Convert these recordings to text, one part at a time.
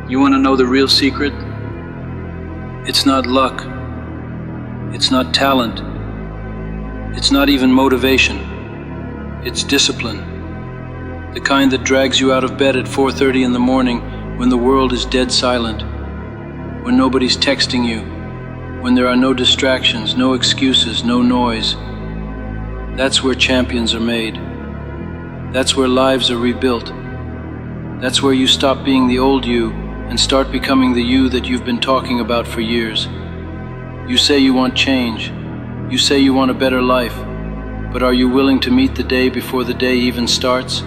You want to know the real secret? It's not luck. It's not talent. It's not even motivation. It's discipline. The kind that drags you out of bed at 4:30 in the morning when the world is dead silent, when nobody's texting you, when there are no distractions, no excuses, no noise. That's where champions are made. That's where lives are rebuilt. That's where you stop being the old you and start becoming the you that you've been talking about for years. You say you want change. You say you want a better life. But are you willing to meet the day before the day even starts?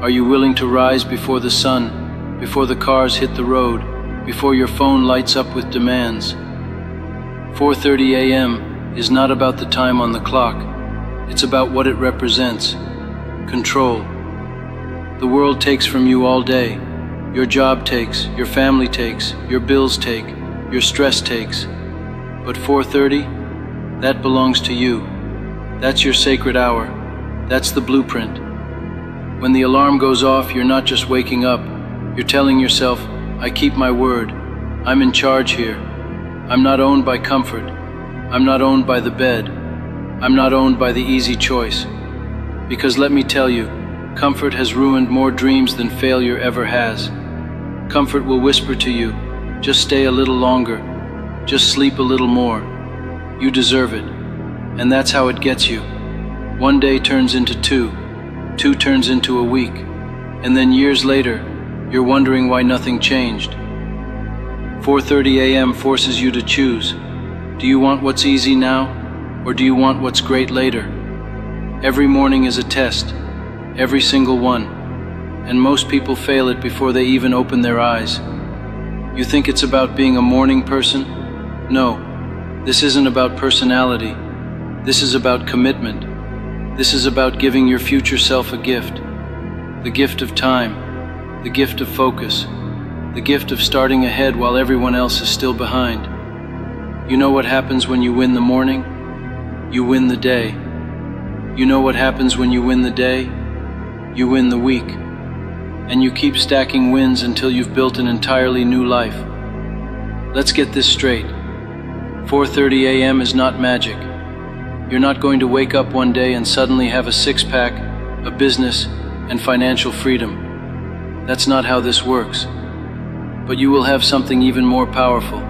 Are you willing to rise before the sun, before the cars hit the road, before your phone lights up with demands? 4:30 a.m. is not about the time on the clock. It's about what it represents. Control. The world takes from you all day. Your job takes, your family takes, your bills take, your stress takes. But 4:30, that belongs to you. That's your sacred hour. That's the blueprint. When the alarm goes off, you're not just waking up. You're telling yourself, I keep my word. I'm in charge here. I'm not owned by comfort. I'm not owned by the bed. I'm not owned by the easy choice. Because let me tell you, comfort has ruined more dreams than failure ever has. Comfort will whisper to you, just stay a little longer. Just sleep a little more. You deserve it. And that's how it gets you. One day turns into two. Two turns into a week. And then years later, you're wondering why nothing changed. 4:30 a.m. forces you to choose. Do you want what's easy now, or do you want what's great later? Every morning is a test. Every single one. And most people fail it before they even open their eyes. You think it's about being a morning person? No, this isn't about personality. This is about commitment. This is about giving your future self a gift. The gift of time. The gift of focus. The gift of starting ahead while everyone else is still behind. You know what happens when you win the morning? You win the day. You know what happens when you win the day? You win the week. And you keep stacking wins until you've built an entirely new life. Let's get this straight. 4:30 a.m. is not magic. You're not going to wake up one day and suddenly have a six-pack, a business, and financial freedom. That's not how this works. But you will have something even more powerful.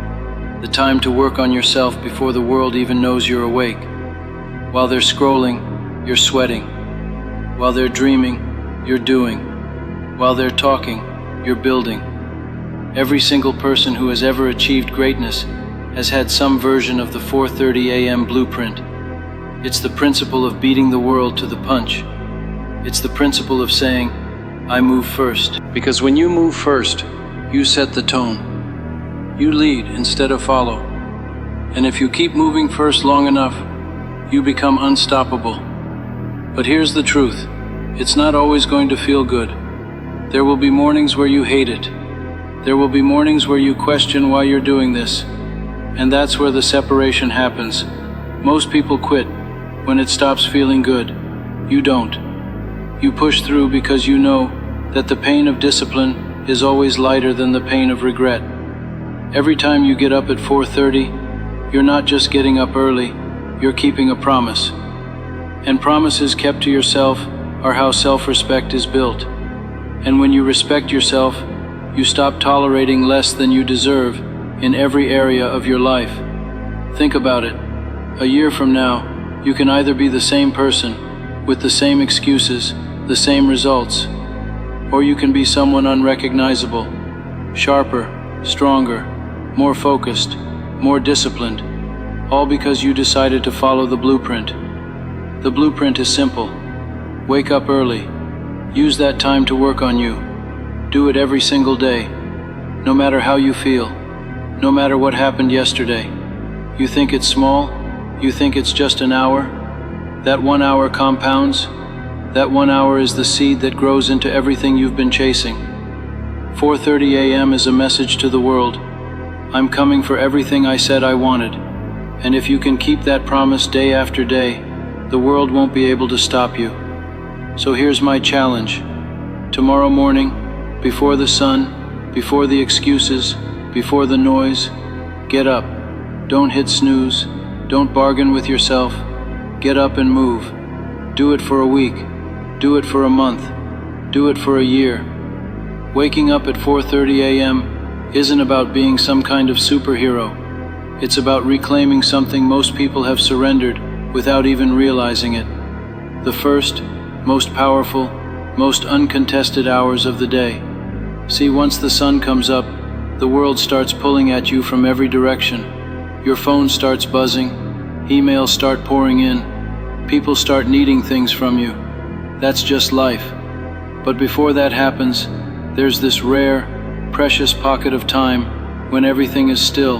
The time to work on yourself before the world even knows you're awake. While they're scrolling, you're sweating. While they're dreaming, you're doing. While they're talking, you're building. Every single person who has ever achieved greatness has had some version of the 4:30 a.m. blueprint. It's the principle of beating the world to the punch. It's the principle of saying, I move first. Because when you move first, you set the tone. You lead instead of follow. And if you keep moving first long enough, you become unstoppable. But here's the truth. It's not always going to feel good. There will be mornings where you hate it. There will be mornings where you question why you're doing this. And that's where the separation happens. Most people quit when it stops feeling good. You don't. You push through because you know that the pain of discipline is always lighter than the pain of regret. Every time you get up at 4:30, you're not just getting up early, you're keeping a promise. And promises kept to yourself are how self-respect is built. And when you respect yourself, you stop tolerating less than you deserve in every area of your life. Think about it. A year from now, you can either be the same person, with the same excuses, the same results, or you can be someone unrecognizable, sharper, stronger, more focused, more disciplined, all because you decided to follow the blueprint. The blueprint is simple. Wake up early. Use that time to work on you. Do it every single day, no matter how you feel, no matter what happened yesterday. You think it's small? You think it's just an hour? That 1 hour compounds. That 1 hour is the seed that grows into everything you've been chasing. 4:30 a.m. is a message to the world. I'm coming for everything I said I wanted. And if you can keep that promise day after day, the world won't be able to stop you. So here's my challenge. Tomorrow morning, before the sun, Before the excuses, before the noise, get up. Don't hit snooze. Don't bargain with yourself. Get up and move. Do it for a week. Do it for a month. Do it for a year. Waking up at 4:30 a.m. isn't about being some kind of superhero. It's about reclaiming something most people have surrendered without even realizing it. The first, most powerful, most uncontested hours of the day. See, once the sun comes up, the world starts pulling at you from every direction. Your phone starts buzzing, emails start pouring in, people start needing things from you. That's just life. But before that happens, there's this rare, precious pocket of time when everything is still,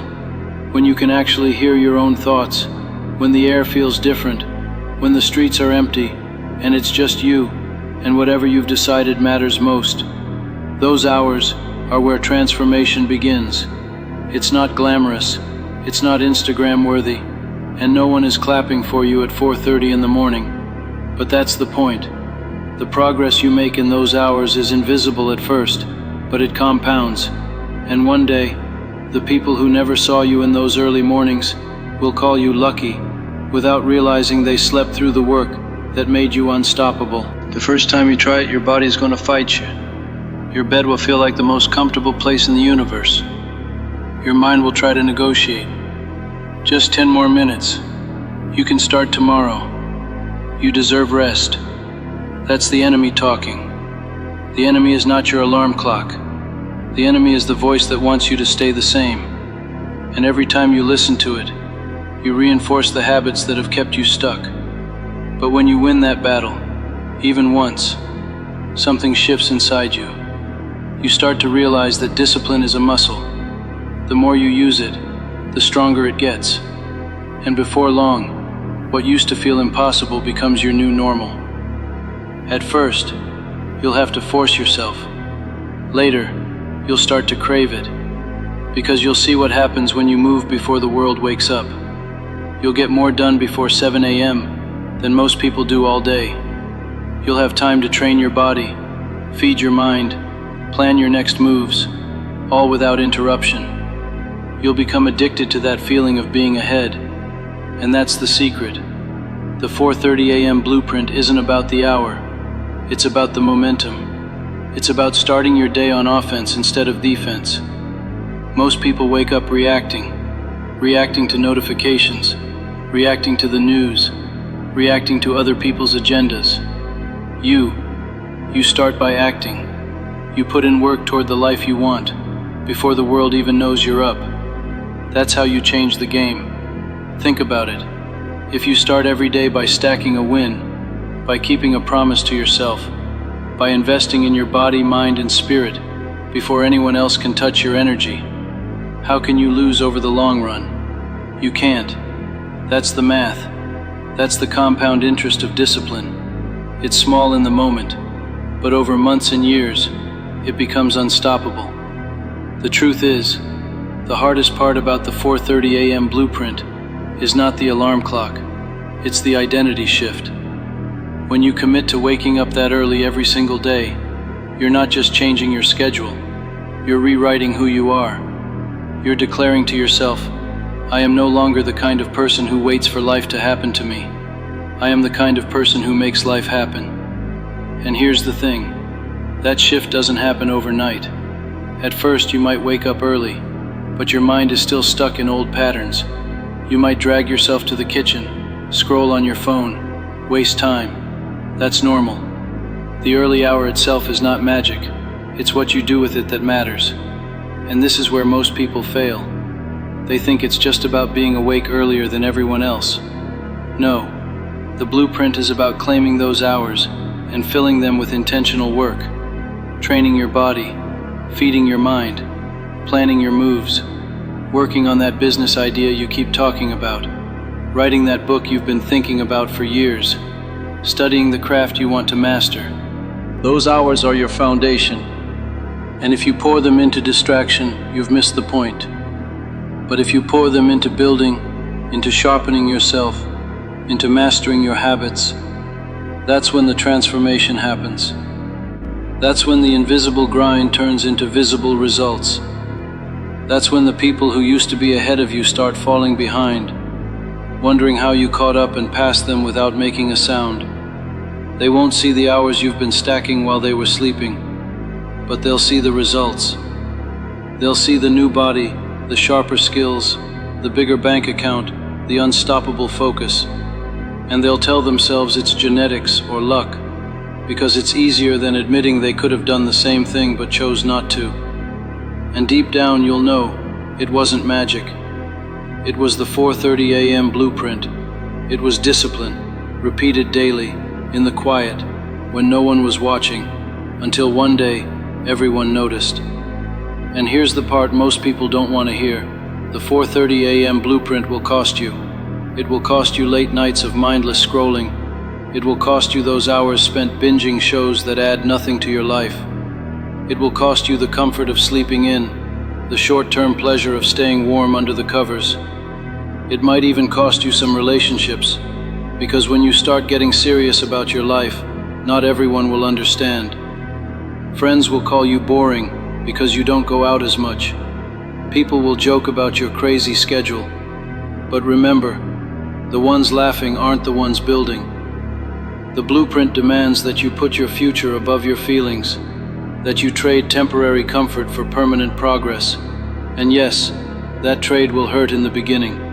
when you can actually hear your own thoughts, when the air feels different, when the streets are empty, and it's just you, and whatever you've decided matters most. Those hours are where transformation begins. It's not glamorous, it's not Instagram worthy, and no one is clapping for you at 4:30 in the morning. But that's the point. The progress you make in those hours is invisible at first, but it compounds. And one day, the people who never saw you in those early mornings will call you lucky, without realizing they slept through the work that made you unstoppable. The first time you try it, your body's going to fight you. Your bed will feel like the most comfortable place in the universe. Your mind will try to negotiate. Just 10 more minutes. You can start tomorrow. You deserve rest. That's the enemy talking. The enemy is not your alarm clock. The enemy is the voice that wants you to stay the same. And every time you listen to it, you reinforce the habits that have kept you stuck. But when you win that battle, even once, something shifts inside you. You start to realize that discipline is a muscle. The more you use it, the stronger it gets. And before long, what used to feel impossible becomes your new normal. At first, you'll have to force yourself. Later, you'll start to crave it, because you'll see what happens when you move before the world wakes up. You'll get more done before 7 a.m. than most people do all day. You'll have time to train your body, feed your mind, plan your next moves, all without interruption. You'll become addicted to that feeling of being ahead, and that's the secret. The 4:30 a.m. blueprint isn't about the hour, it's about the momentum. It's about starting your day on offense instead of defense. Most people wake up reacting to notifications, reacting to the news, reacting to other people's agendas. You start by acting. You put in work toward the life you want, before the world even knows you're up. That's how you change the game. Think about it. If you start every day by stacking a win, by keeping a promise to yourself, by investing in your body, mind, and spirit before anyone else can touch your energy, how can you lose over the long run? You can't. That's the math. That's the compound interest of discipline. It's small in the moment, but over months and years, it becomes unstoppable. The truth is, the hardest part about the 4:30 a.m. blueprint is not the alarm clock, it's the identity shift. When you commit to waking up that early every single day, you're not just changing your schedule, you're rewriting who you are. You're declaring to yourself, I am no longer the kind of person who waits for life to happen to me. I am the kind of person who makes life happen. And here's the thing, that shift doesn't happen overnight. At first you might wake up early, but your mind is still stuck in old patterns. You might drag yourself to the kitchen, scroll on your phone, waste time. That's normal. The early hour itself is not magic. It's what you do with it that matters. And this is where most people fail. They think it's just about being awake earlier than everyone else. No, the blueprint is about claiming those hours and filling them with intentional work. Training your body, feeding your mind, planning your moves, working on that business idea you keep talking about, writing that book you've been thinking about for years, studying the craft you want to master. Those hours are your foundation, and if you pour them into distraction, you've missed the point. But if you pour them into building, into sharpening yourself, into mastering your habits, that's when the transformation happens. That's when the invisible grind turns into visible results. That's when the people who used to be ahead of you start falling behind, wondering how you caught up and passed them without making a sound. They won't see the hours you've been stacking while they were sleeping, but they'll see the results. They'll see the new body, the sharper skills, the bigger bank account, the unstoppable focus, and they'll tell themselves it's genetics or luck, because it's easier than admitting they could have done the same thing but chose not to. And deep down you'll know it wasn't magic. It was the 4:30 a.m. blueprint. It was discipline, repeated daily, in the quiet, when no one was watching, until one day everyone noticed. And here's the part most people don't want to hear. The 4:30 a.m. blueprint will cost you. It will cost you late nights of mindless scrolling. It will cost you those hours spent binging shows that add nothing to your life. It will cost you the comfort of sleeping in, the short-term pleasure of staying warm under the covers. It might even cost you some relationships, because when you start getting serious about your life, not everyone will understand. Friends will call you boring because you don't go out as much. People will joke about your crazy schedule. But remember, the ones laughing aren't the ones building. The blueprint demands that you put your future above your feelings, that you trade temporary comfort for permanent progress. And yes, that trade will hurt in the beginning.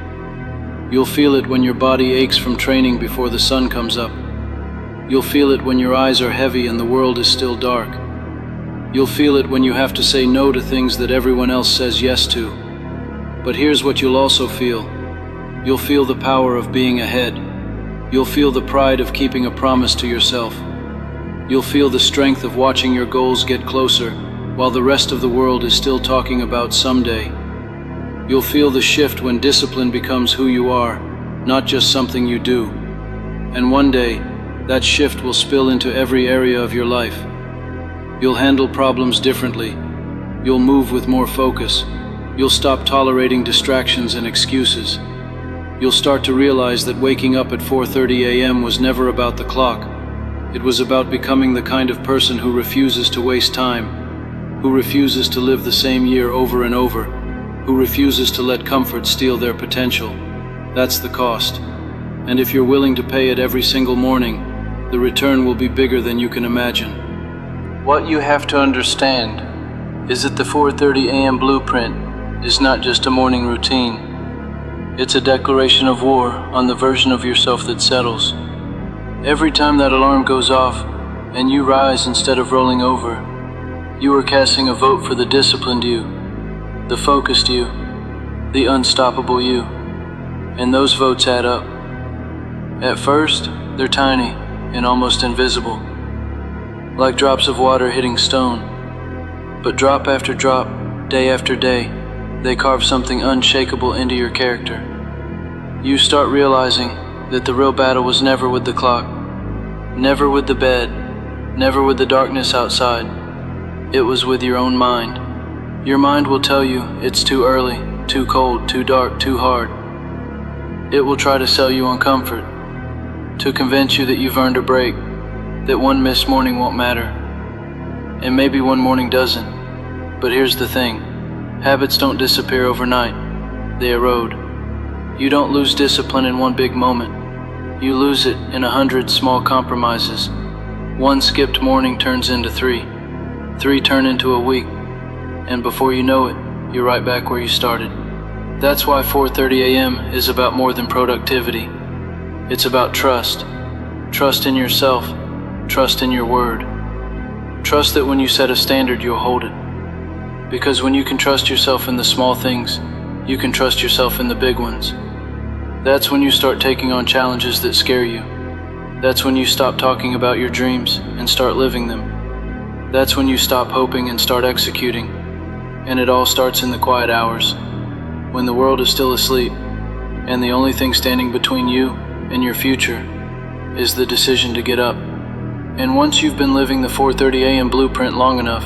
You'll feel it when your body aches from training before the sun comes up. You'll feel it when your eyes are heavy and the world is still dark. You'll feel it when you have to say no to things that everyone else says yes to. But here's what you'll also feel. You'll feel the power of being ahead. You'll feel the pride of keeping a promise to yourself. You'll feel the strength of watching your goals get closer while the rest of the world is still talking about someday. You'll feel the shift when discipline becomes who you are, not just something you do. And one day, that shift will spill into every area of your life. You'll handle problems differently. You'll move with more focus. You'll stop tolerating distractions and excuses. You'll start to realize that waking up at 4:30 a.m. was never about the clock. It was about becoming the kind of person who refuses to waste time, who refuses to live the same year over and over, who refuses to let comfort steal their potential. That's the cost. And if you're willing to pay it every single morning, the return will be bigger than you can imagine. What you have to understand is that the 4:30 a.m. blueprint is not just a morning routine. It's a declaration of war on the version of yourself that settles. Every time that alarm goes off and you rise instead of rolling over, you are casting a vote for the disciplined you, the focused you, the unstoppable you. And those votes add up. At first, they're tiny and almost invisible, like drops of water hitting stone. But drop after drop, day after day, they carve something unshakable into your character. You start realizing that the real battle was never with the clock, never with the bed, never with the darkness outside. It was with your own mind. Your mind will tell you it's too early, too cold, too dark, too hard. It will try to sell you on comfort, to convince you that you've earned a break, that one missed morning won't matter. And maybe one morning doesn't. But here's the thing. Habits don't disappear overnight. They erode. You don't lose discipline in one big moment. You lose it in 100 small compromises. One skipped morning turns into 3. 3 turn into a week. And before you know it, you're right back where you started. That's why 4:30 a.m. is about more than productivity. It's about trust. Trust in yourself. Trust in your word. Trust that when you set a standard, you'll hold it. Because when you can trust yourself in the small things, you can trust yourself in the big ones. That's when you start taking on challenges that scare you. That's when you stop talking about your dreams and start living them. That's when you stop hoping and start executing. And it all starts in the quiet hours, when the world is still asleep, and the only thing standing between you and your future is the decision to get up. And once you've been living the 4:30 a.m. blueprint long enough,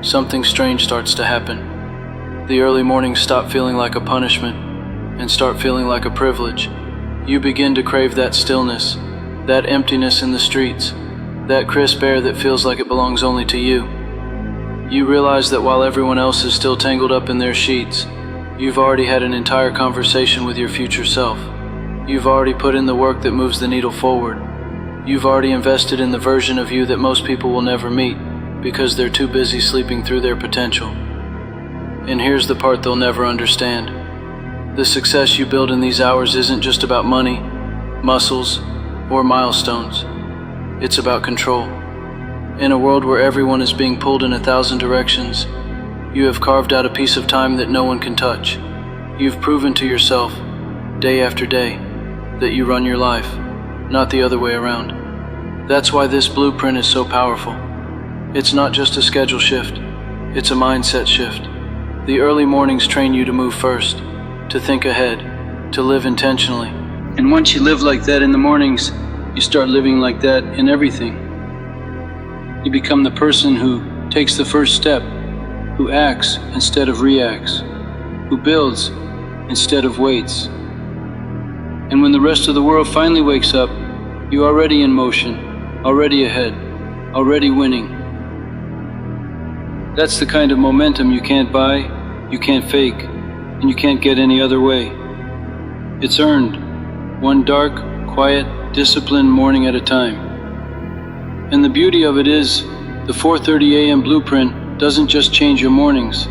something strange starts to happen. The early mornings stop feeling like a punishment and start feeling like a privilege. You begin to crave that stillness, that emptiness in the streets, That crisp air that feels like it belongs only to you. You realize that while everyone else is still tangled up in their sheets, you've already had an entire conversation with your future self. You've already put in the work that moves the needle forward. You've already invested in the version of you that most people will never meet because they're too busy sleeping through their potential. And here's the part they'll never understand. The success you build in these hours isn't just about money, muscles, or milestones. It's about control. In a world where everyone is being pulled in 1,000 directions, you have carved out a piece of time that no one can touch. You've proven to yourself, day after day, that you run your life, not the other way around. That's why this blueprint is so powerful. It's not just a schedule shift, it's a mindset shift. The early mornings train you to move first, to think ahead, to live intentionally. And once you live like that in the mornings, you start living like that in everything. You become the person who takes the first step, who acts instead of reacts, who builds instead of waits. And when the rest of the world finally wakes up, you're already in motion, already ahead, already winning. That's the kind of momentum you can't buy, you can't fake, and you can't get any other way. It's earned, one dark, quiet, disciplined morning at a time. And the beauty of it is, the 4:30 a.m. blueprint doesn't just change your mornings,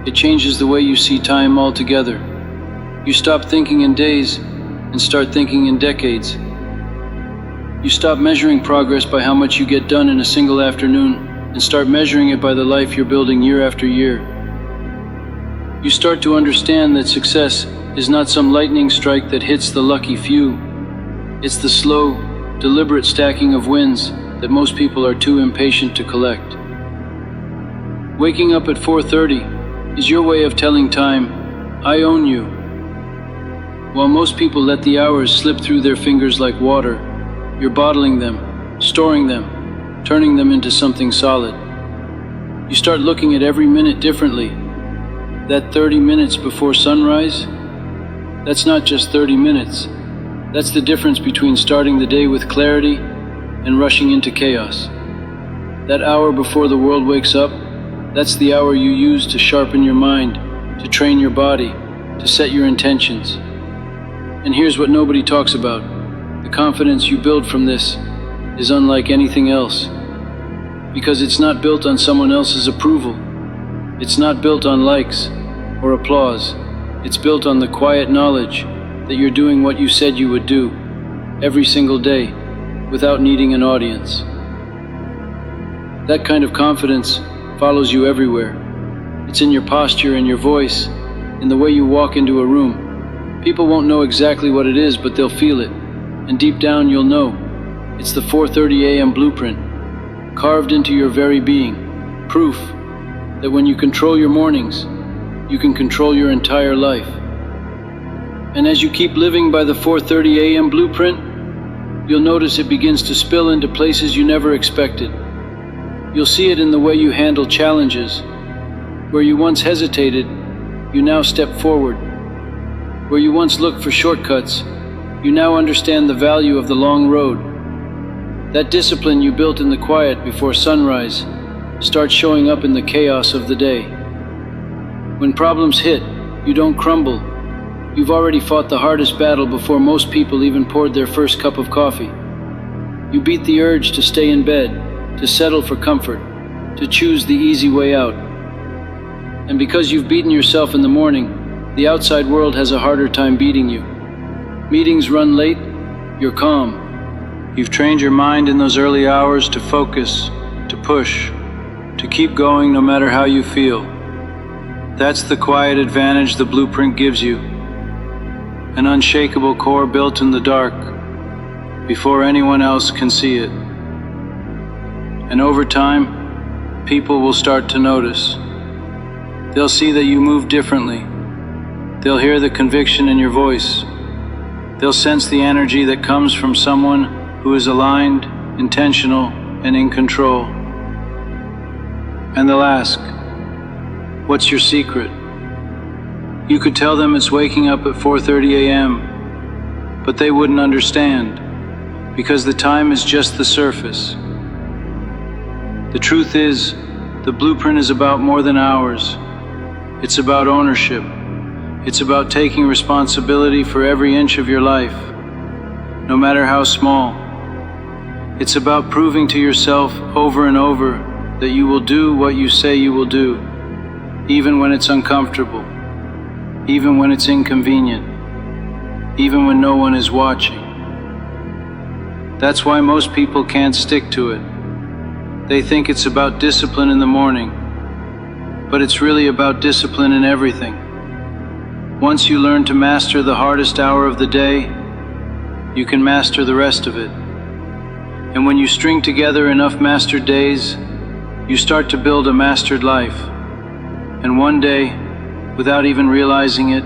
it changes the way you see time altogether. You stop thinking in days and start thinking in decades. You stop measuring progress by how much you get done in a single afternoon and start measuring it by the life you're building year after year. You start to understand that success is not some lightning strike that hits the lucky few. It's the slow, deliberate stacking of wins that most people are too impatient to collect. Waking up at 4:30 is your way of telling time, I own you. While most people let the hours slip through their fingers like water, you're bottling them, storing them, turning them into something solid. You start looking at every minute differently. That 30 minutes before sunrise, that's not just 30 minutes. That's the difference between starting the day with clarity and rushing into chaos. That hour before the world wakes up, that's the hour you use to sharpen your mind, to train your body, to set your intentions. And here's what nobody talks about. The confidence you build from this is unlike anything else. Because it's not built on someone else's approval. It's not built on likes or applause. It's built on the quiet knowledge that you're doing what you said you would do every single day without needing an audience. That kind of confidence follows you everywhere. It's in your posture, in your voice, in the way you walk into a room. People won't know exactly what it is, but they'll feel it. And deep down you'll know. It's the 4:30 a.m. blueprint, carved into your very being. Proof that when you control your mornings, you can control your entire life. And as you keep living by the 4:30 a.m. blueprint, you'll notice it begins to spill into places you never expected. You'll see it in the way you handle challenges. Where you once hesitated, you now step forward. Where you once looked for shortcuts, you now understand the value of the long road. That discipline you built in the quiet before sunrise starts showing up in the chaos of the day. When problems hit, you don't crumble. You've already fought the hardest battle before most people even poured their first cup of coffee. You beat the urge to stay in bed, to settle for comfort, to choose the easy way out. And because you've beaten yourself in the morning, the outside world has a harder time beating you. Meetings run late, you're calm. You've trained your mind in those early hours to focus, to push, to keep going no matter how you feel. That's the quiet advantage the blueprint gives you. An unshakable core built in the dark, before anyone else can see it. And over time, people will start to notice. They'll see that you move differently. They'll hear the conviction in your voice. They'll sense the energy that comes from someone who is aligned, intentional, and in control. And they'll ask, what's your secret? You could tell them it's waking up at 4:30 a.m., but they wouldn't understand, because the time is just the surface. The truth is, the blueprint is about more than hours. It's about ownership. It's about taking responsibility for every inch of your life, no matter how small. It's about proving to yourself over and over that you will do what you say you will do, even when it's uncomfortable, even when it's inconvenient, even when no one is watching. That's why most people can't stick to it. They think it's about discipline in the morning, but it's really about discipline in everything. Once you learn to master the hardest hour of the day, you can master the rest of it. And when you string together enough mastered days, you start to build a mastered life. And one day, without even realizing it,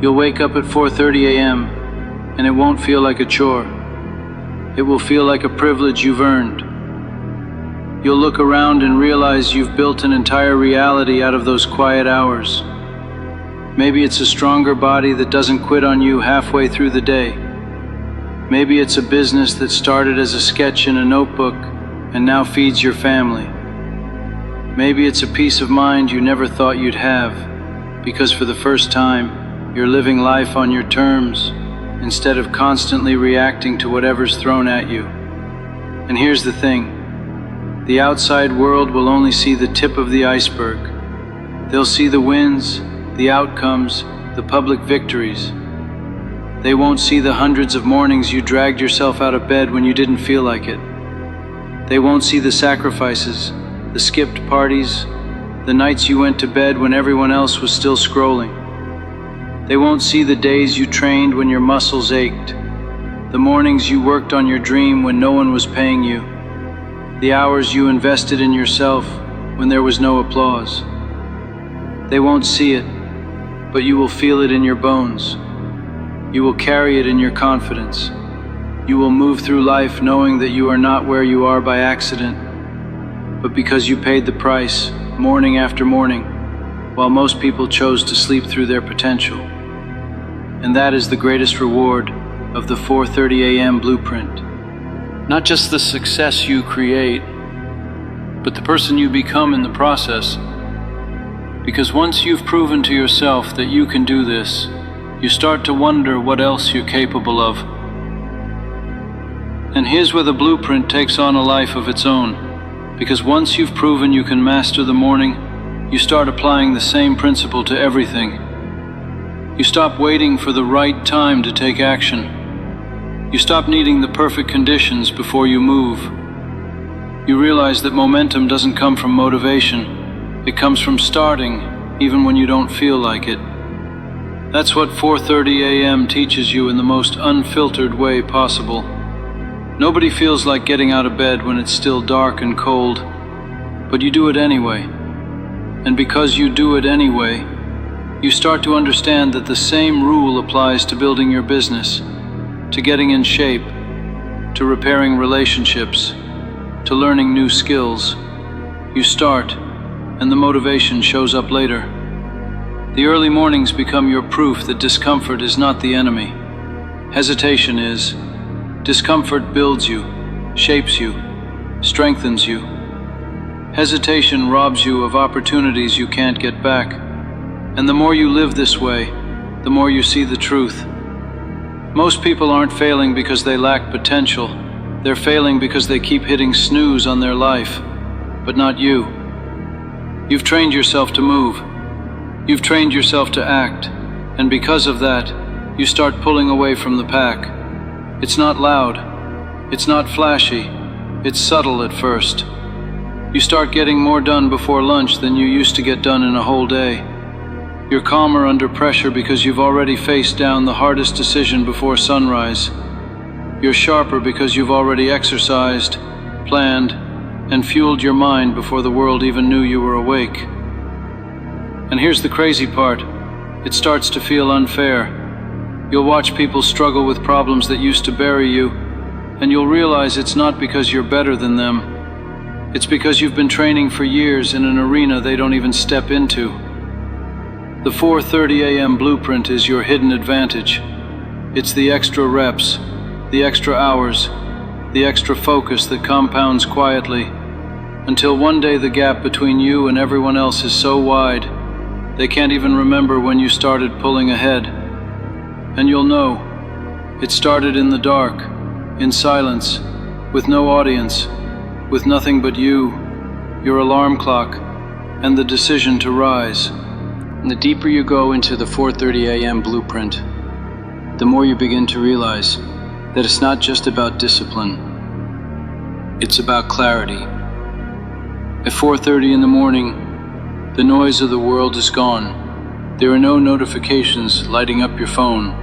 you'll wake up at 4:30 a.m. and it won't feel like a chore. It will feel like a privilege you've earned. You'll look around and realize you've built an entire reality out of those quiet hours. Maybe it's a stronger body that doesn't quit on you halfway through the day. Maybe it's a business that started as a sketch in a notebook and now feeds your family. Maybe it's a peace of mind you never thought you'd have, because for the first time, you're living life on your terms instead of constantly reacting to whatever's thrown at you. And here's the thing. The outside world will only see the tip of the iceberg. They'll see the wins, the outcomes, the public victories. They won't see the hundreds of mornings you dragged yourself out of bed when you didn't feel like it. They won't see the sacrifices, the skipped parties, the nights you went to bed when everyone else was still scrolling. They won't see the days you trained when your muscles ached, the mornings you worked on your dream when no one was paying you, the hours you invested in yourself when there was no applause. They won't see it, but you will feel it in your bones. You will carry it in your confidence. You will move through life knowing that you are not where you are by accident, but because you paid the price morning after morning, while most people chose to sleep through their potential. And that is the greatest reward of the 4:30 a.m. blueprint. Not just the success you create, but the person you become in the process. Because once you've proven to yourself that you can do this, you start to wonder what else you're capable of. And here's where the blueprint takes on a life of its own. Because once you've proven you can master the morning, you start applying the same principle to everything. You stop waiting for the right time to take action. You stop needing the perfect conditions before you move. You realize that momentum doesn't come from motivation. It comes from starting, even when you don't feel like it. That's what 4:30 a.m. teaches you in the most unfiltered way possible. Nobody feels like getting out of bed when it's still dark and cold, but you do it anyway. And because you do it anyway, you start to understand that the same rule applies to building your business, to getting in shape, to repairing relationships, to learning new skills. You start, and the motivation shows up later. The early mornings become your proof that discomfort is not the enemy. Hesitation is. Discomfort builds you, shapes you, strengthens you. Hesitation robs you of opportunities you can't get back. And the more you live this way, the more you see the truth. Most people aren't failing because they lack potential. They're failing because they keep hitting snooze on their life, but not you. You've trained yourself to move. You've trained yourself to act. And because of that, you start pulling away from the pack. It's not loud. It's not flashy. It's subtle at first. You start getting more done before lunch than you used to get done in a whole day. You're calmer under pressure because you've already faced down the hardest decision before sunrise. You're sharper because you've already exercised, planned, and fueled your mind before the world even knew you were awake. And here's the crazy part. It starts to feel unfair. You'll watch people struggle with problems that used to bury you, and you'll realize it's not because you're better than them. It's because you've been training for years in an arena they don't even step into. The 4:30 a.m. blueprint is your hidden advantage. It's the extra reps, the extra hours, the extra focus that compounds quietly, until one day the gap between you and everyone else is so wide, they can't even remember when you started pulling ahead. And you'll know, it started in the dark, in silence, with no audience, with nothing but you, your alarm clock, and the decision to rise. And the deeper you go into the 4:30 a.m. blueprint, the more you begin to realize that it's not just about discipline, it's about clarity. At 4:30 in the morning, the noise of the world is gone. There are no notifications lighting up your phone,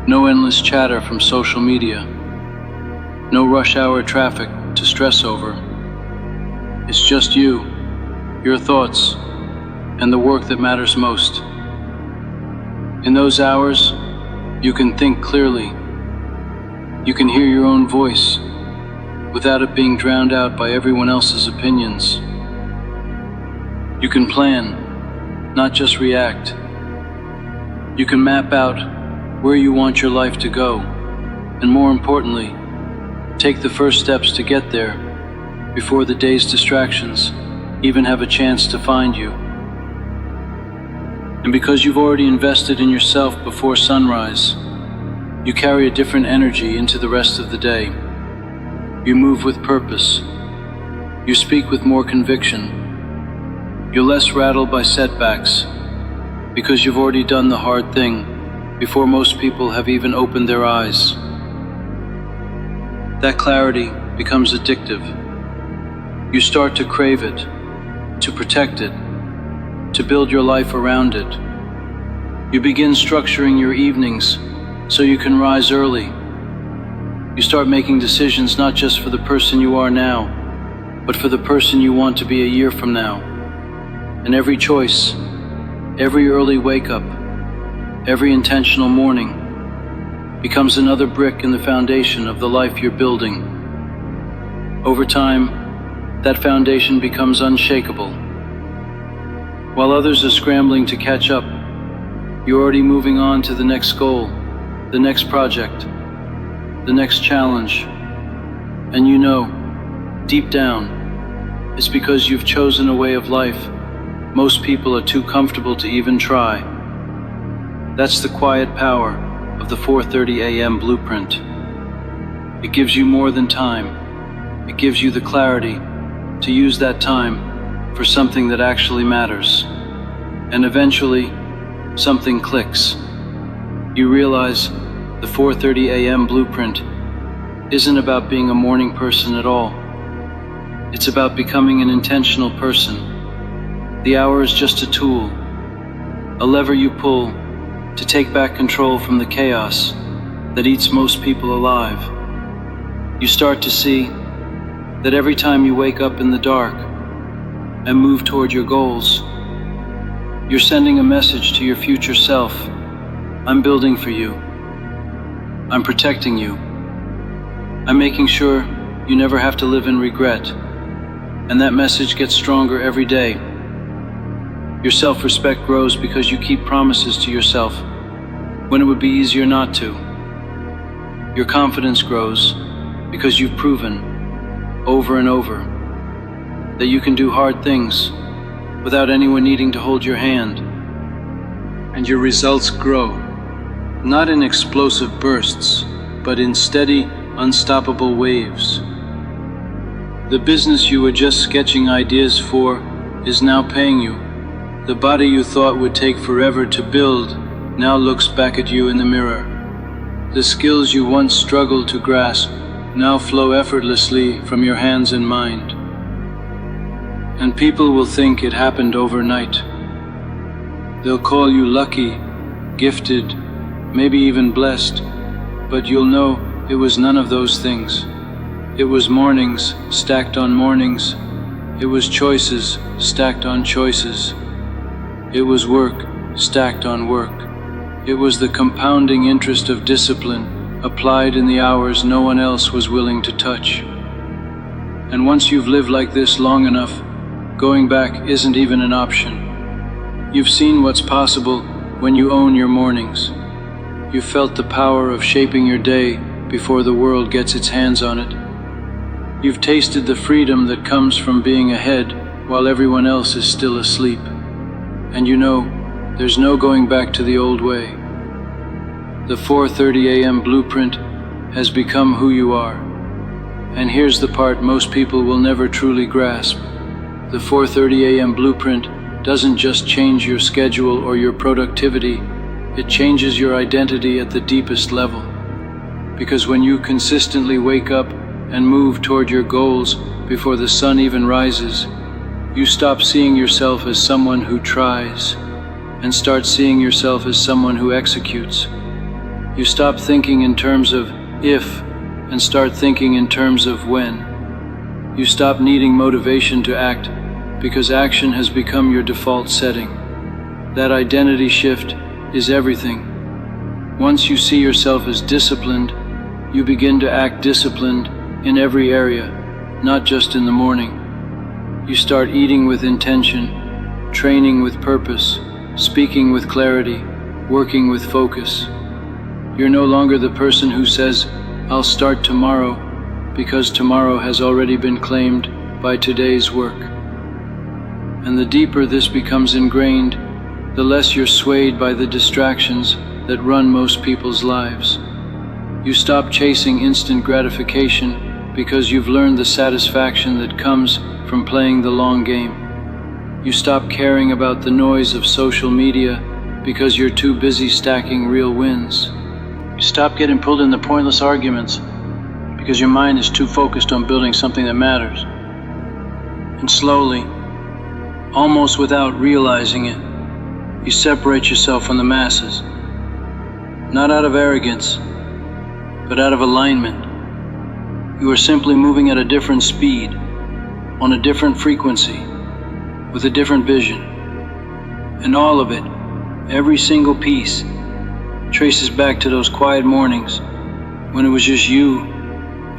no endless chatter from social media, no rush hour traffic to stress over. It's just you, your thoughts, and the work that matters most. In those hours, you can think clearly. You can hear your own voice without it being drowned out by everyone else's opinions. You can plan, not just react. You can map out where you want your life to go, and more importantly, take the first steps to get there before the day's distractions even have a chance to find you. And because you've already invested in yourself before sunrise, you carry a different energy into the rest of the day. You move with purpose. You speak with more conviction. You're less rattled by setbacks because you've already done the hard thing before most people have even opened their eyes. That clarity becomes addictive. You start to crave it, to protect it, to build your life around it. You begin structuring your evenings so you can rise early. You start making decisions not just for the person you are now, but for the person you want to be a year from now. And every choice, every early wake-up, every intentional morning becomes another brick in the foundation of the life you're building. Over time, that foundation becomes unshakable. While others are scrambling to catch up, you're already moving on to the next goal, the next project, the next challenge. And you know, deep down, it's because you've chosen a way of life most people are too comfortable to even try. That's the quiet power of the 4:30 a.m. blueprint. It gives you more than time. It gives you the clarity to use that time for something that actually matters. And eventually, something clicks. You realize the 4:30 a.m. blueprint isn't about being a morning person at all. It's about becoming an intentional person. The hour is just a tool, a lever you pull to take back control from the chaos that eats most people alive. You start to see that every time you wake up in the dark and move toward your goals, you're sending a message to your future self. I'm building for you. I'm protecting you. I'm making sure you never have to live in regret. And that message gets stronger every day. Your self-respect grows because you keep promises to yourself when it would be easier not to. Your confidence grows because you've proven over and over that you can do hard things without anyone needing to hold your hand. And your results grow, not in explosive bursts, but in steady, unstoppable waves. The business you were just sketching ideas for is now paying you. The body you thought would take forever to build now looks back at you in the mirror. The skills you once struggled to grasp now flow effortlessly from your hands and mind. And people will think it happened overnight. They'll call you lucky, gifted, maybe even blessed, but you'll know it was none of those things. It was mornings stacked on mornings. It was choices stacked on choices. It was work stacked on work. It was the compounding interest of discipline applied in the hours no one else was willing to touch. And once you've lived like this long enough, going back isn't even an option. You've seen what's possible when you own your mornings. You've felt the power of shaping your day before the world gets its hands on it. You've tasted the freedom that comes from being ahead while everyone else is still asleep. And you know, there's no going back to the old way. The 4:30 a.m. blueprint has become who you are. And here's the part most people will never truly grasp. The 4:30 a.m. blueprint doesn't just change your schedule or your productivity, it changes your identity at the deepest level. Because when you consistently wake up and move toward your goals before the sun even rises, you stop seeing yourself as someone who tries and start seeing yourself as someone who executes. You stop thinking in terms of if and start thinking in terms of when. You stop needing motivation to act because action has become your default setting. That identity shift is everything. Once you see yourself as disciplined, you begin to act disciplined in every area, not just in the morning. You start eating with intention, training with purpose, speaking with clarity, working with focus. You're no longer the person who says, "I'll start tomorrow," because tomorrow has already been claimed by today's work. And the deeper this becomes ingrained, the less you're swayed by the distractions that run most people's lives. You stop chasing instant gratification because you've learned the satisfaction that comes from playing the long game. You stop caring about the noise of social media because you're too busy stacking real wins. You stop getting pulled into pointless arguments because your mind is too focused on building something that matters. And slowly, almost without realizing it, you separate yourself from the masses. Not out of arrogance, but out of alignment. You are simply moving at a different speed, on a different frequency, with a different vision. And all of it, every single piece, traces back to those quiet mornings when it was just you,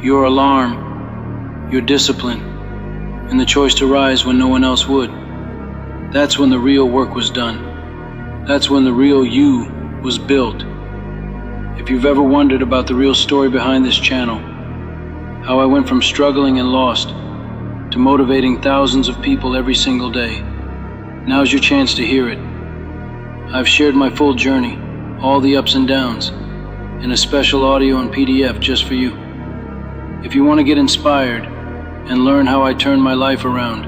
your alarm, your discipline, and the choice to rise when no one else would. That's when the real work was done. That's when the real you was built. If you've ever wondered about the real story behind this channel, how I went from struggling and lost to motivating thousands of people every single day, now's your chance to hear it. I've shared my full journey, all the ups and downs, in a special audio and PDF just for you. If you want to get inspired and learn how I turned my life around,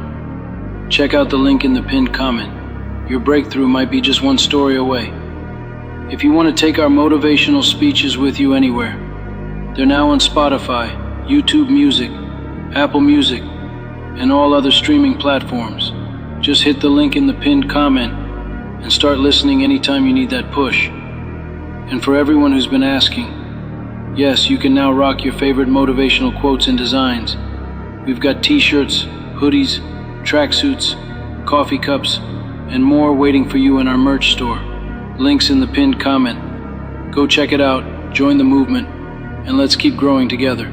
check out the link in the pinned comment. Your breakthrough might be just one story away. If you want to take our motivational speeches with you anywhere, they're now on Spotify, YouTube Music, Apple Music, and all other streaming platforms. Just hit the link in the pinned comment and start listening anytime you need that push. And for everyone who's been asking, yes, you can now rock your favorite motivational quotes and designs. We've got t-shirts, hoodies, tracksuits, coffee cups, and more waiting for you in our merch store. Links in the pinned comment. Go check it out, join the movement, and let's keep growing together.